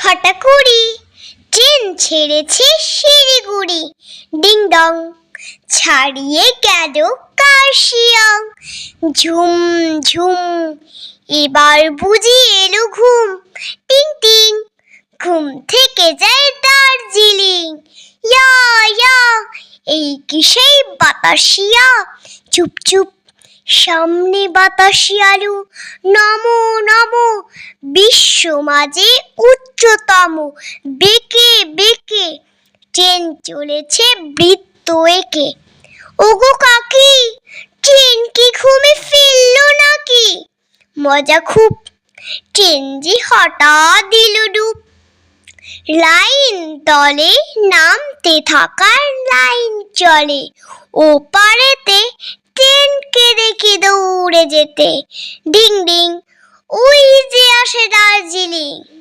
ছটা কুড়ি, ট্রেন ছেড়েছে শিলিগুড়ি। ডিং ডং ছাড়িয়ে গেল কার্শিয়াং। ঝুম ঝুম এবার বুঝি এলো ঘুম। টিং টিং ঘুম থেকে যায় দার্জিলিং। ইয়া ইয়া এই কি সেই বাতাসিয়া। চুপ চুপ সামনে বাতাসি আলু। নমো নমো বিশ্ব মাঝে উচ্চতম। বেঁকে বেঁকে ট্রেন চলেছে বৃত্ত এঁকে। ওগো কাকি, ট্রেন কি ঘুমে ফিরলো নাকি? মজা খুব, ট্রেন যে হঠাৎ দিল ডুব। লাইন তলে নামতে থাকার লাইন চলে। ও পারেতে ট্রেনকে দেখি দৌড়ে যেতে। ডিং ডিং ওই যে আসে দার্জিলিং।